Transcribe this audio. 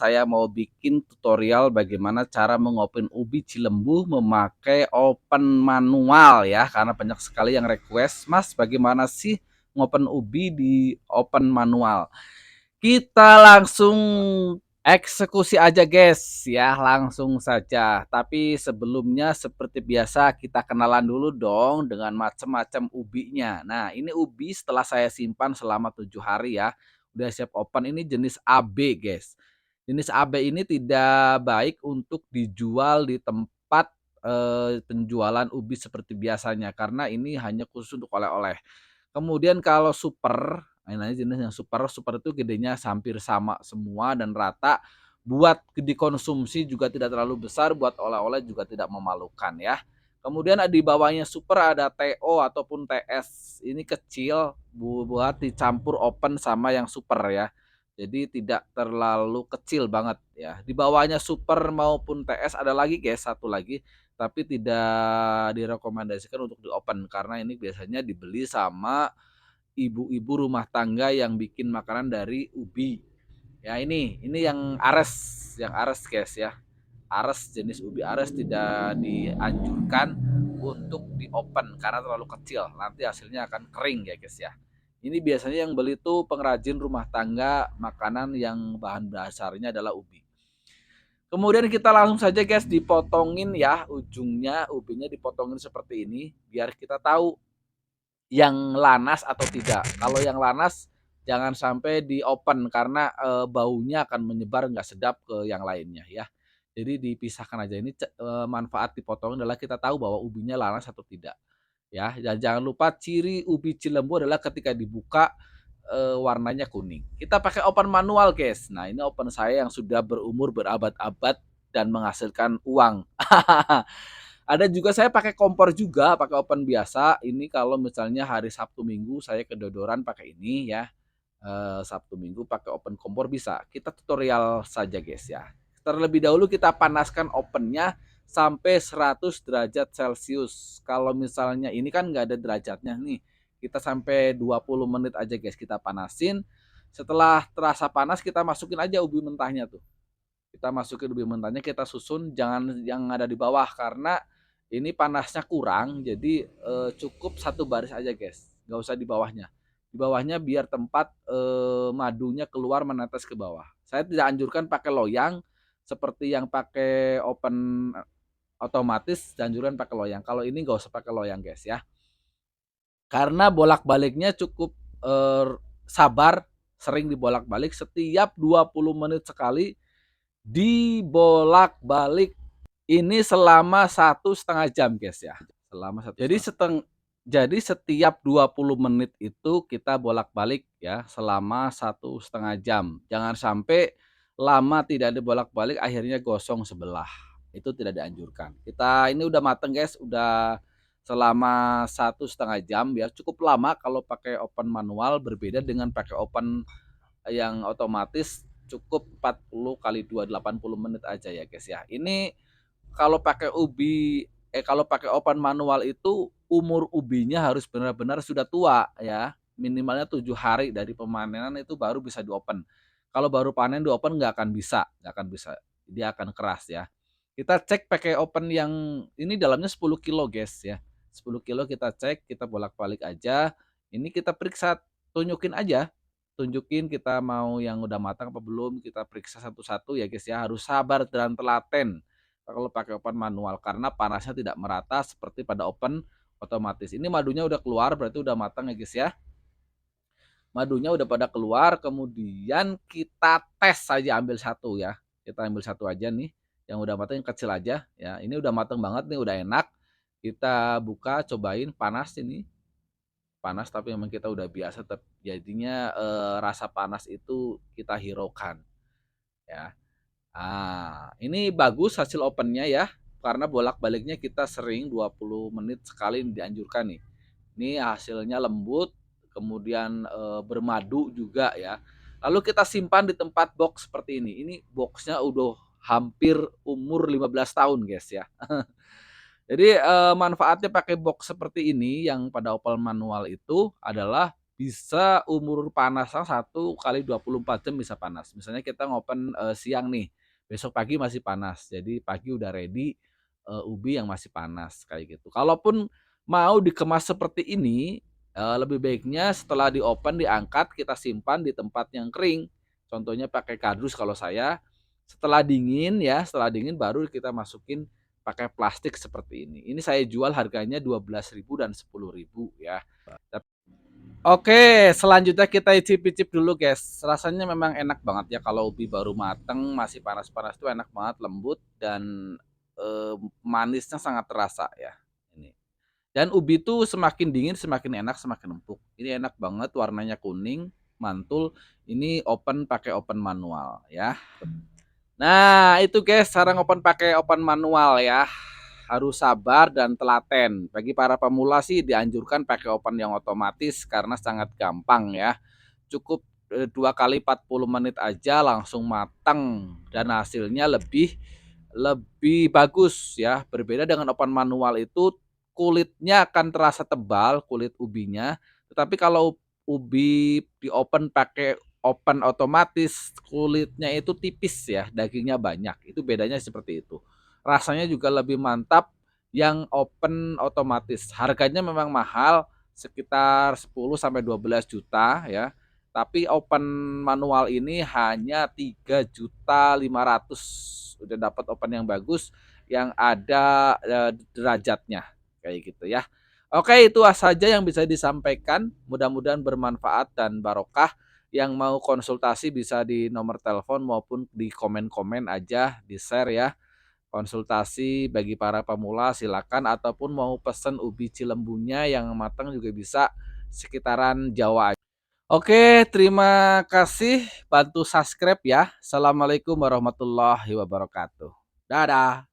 saya mau bikin tutorial bagaimana cara mengopen ubi cilembu memakai open manual ya, karena banyak sekali yang request, "Mas, bagaimana sih ngopen ubi di open manual?" Kita langsung eksekusi aja guys ya, langsung saja. Tapi sebelumnya seperti biasa kita kenalan dulu dong dengan macam-macam ubinya. Nah, ini ubi setelah saya simpan selama 7 hari ya, udah siap open. Ini jenis AB guys. Jenis AB ini tidak baik untuk dijual di tempat penjualan ubi seperti biasanya, karena ini hanya khusus untuk oleh-oleh. Kemudian kalau super, nah ini jenis yang super, super itu gedenya hampir sama semua dan rata, buat dikonsumsi juga tidak terlalu besar, buat oleh-oleh juga tidak memalukan ya. Kemudian di bawahnya super ada TO ataupun TS, ini kecil buat dicampur open sama yang super ya. Jadi tidak terlalu kecil banget ya. Di bawahnya super maupun TS ada lagi guys, satu lagi, tapi tidak direkomendasikan untuk di-open karena ini biasanya dibeli sama ibu-ibu rumah tangga yang bikin makanan dari ubi. Ya ini yang ares guys ya. Ares, jenis ubi ares tidak dianjurkan untuk di-open karena terlalu kecil. Nanti hasilnya akan kering ya guys ya. Ini biasanya yang beli tuh pengrajin rumah tangga makanan yang bahan dasarnya adalah ubi. Kemudian kita langsung saja guys dipotongin ya ujungnya, ubinya dipotongin seperti ini biar kita tahu yang lanas atau tidak. Kalau yang lanas jangan sampai di-open karena baunya akan menyebar nggak sedap ke yang lainnya ya. Jadi dipisahkan aja. Ini manfaat dipotong adalah kita tahu bahwa ubinya lanas atau tidak ya. Dan jangan lupa ciri ubi cilembu adalah ketika dibuka warnanya kuning. Kita pakai open manual guys. Nah ini open saya yang sudah berumur berabad-abad dan menghasilkan uang. Ada juga saya pakai kompor juga, pakai oven biasa. Ini kalau misalnya hari Sabtu Minggu saya kedodoran pakai ini ya. Sabtu Minggu pakai oven kompor bisa. Kita tutorial saja guys ya. Terlebih dahulu kita panaskan ovennya sampai 100 derajat Celcius. Kalau misalnya ini kan nggak ada derajatnya nih. Kita sampai 20 menit aja guys kita panasin. Setelah terasa panas kita masukin aja ubi mentahnya tuh. Kita masukin ubi mentahnya, kita susun, jangan yang ada di bawah karena ini panasnya kurang, jadi cukup satu baris aja guys, nggak usah di bawahnya. Di bawahnya biar tempat madunya keluar menetes ke bawah. Saya tidak anjurkan pakai loyang seperti yang pakai oven otomatis, anjuran pakai loyang. Kalau ini nggak usah pakai loyang guys ya. Karena bolak-baliknya cukup sabar, sering dibolak-balik setiap 20 menit sekali dibolak-balik ini selama 1,5 jam guys ya, selama satu jadi jadi setiap 20 menit itu kita bolak-balik ya selama 1,5 jam. Jangan sampai lama tidak dibolak-balik akhirnya gosong sebelah, itu tidak dianjurkan. Kita ini udah mateng guys, udah selama 1,5 jam ya, cukup lama kalau pakai oven manual, berbeda dengan pakai oven yang otomatis cukup 40 kali 2 80 menit aja ya guys ya. Ini kalau pakai kalau pakai oven manual itu umur ubinya harus benar-benar sudah tua ya. Minimalnya 7 hari dari pemanenan itu baru bisa di-open. Kalau baru panen di-open nggak akan bisa. Dia akan keras ya. Kita cek pakai oven yang ini dalamnya 10 kilo guys ya. 10 kilo kita cek, kita bolak-balik aja. Ini kita periksa, tunjukin aja. Tunjukin kita mau yang udah matang apa belum, kita periksa satu-satu ya guys ya. Harus sabar dan telaten kalau pakai oven manual karena panasnya tidak merata seperti pada oven otomatis. Ini madunya udah keluar berarti udah matang ya guys ya. Madunya udah pada keluar, kemudian kita tes saja, ambil satu ya. Kita ambil satu aja nih, yang udah matang yang kecil aja ya. Ini udah matang banget nih, udah enak. Kita buka, cobain, panas ini. Panas tapi memang kita udah biasa, jadinya rasa panas itu kita hiraukan ya. Ini bagus hasil opennya ya, karena bolak-baliknya kita sering 20 menit sekali dianjurkan nih. Ini hasilnya lembut, kemudian bermadu juga ya. Lalu kita simpan di tempat box seperti ini. Ini boxnya udah hampir umur 15 tahun guys ya. Jadi manfaatnya pakai box seperti ini yang pada oven manual itu adalah bisa umur panasnya 1 kali 24 jam bisa panas. Misalnya kita ngopen, siang nih, besok pagi masih panas, jadi pagi udah ready, ubi yang masih panas, kayak gitu. Kalaupun mau dikemas seperti ini, lebih baiknya setelah di-open, diangkat, kita simpan di tempat yang kering. Contohnya pakai kardus kalau saya, setelah dingin baru kita masukin pakai plastik seperti ini. Ini saya jual harganya 12.000 dan 10.000 ya. Oke, selanjutnya kita icip-icip dulu guys. Rasanya memang enak banget ya kalau ubi baru mateng, masih panas-panas tuh enak banget, lembut dan, manisnya sangat terasa ya, ini. Dan ubi tuh semakin dingin semakin enak, semakin empuk. Ini enak banget, warnanya kuning, mantul, ini pakai open manual ya. Nah, itu guys cara ngopen pakai open manual ya. Harus sabar dan telaten. Bagi para pemula sih dianjurkan pakai open yang otomatis karena sangat gampang ya. Cukup 2 kali 40 menit aja langsung matang dan hasilnya lebih lebih bagus ya. Berbeda dengan open manual itu kulitnya akan terasa tebal, kulit ubinya. Tetapi kalau ubi di-open pakai open otomatis, kulitnya itu tipis ya, dagingnya banyak. Itu bedanya seperti itu. Rasanya juga lebih mantap yang open otomatis. Harganya memang mahal, sekitar 10 sampai 12 juta ya. Tapi open manual ini hanya 3.500.000 udah dapat open yang bagus yang ada, derajatnya, kayak gitu ya. Oke, itu saja yang bisa disampaikan, mudah-mudahan bermanfaat dan barokah. Yang mau konsultasi bisa di nomor telepon maupun di komen-komen aja, di-share ya. Konsultasi bagi para pemula silakan ataupun mau pesen ubi Cilembunya yang matang juga bisa sekitaran Jawa. Oke, terima kasih, bantu subscribe ya. Assalamualaikum warahmatullahi wabarakatuh. Dadah.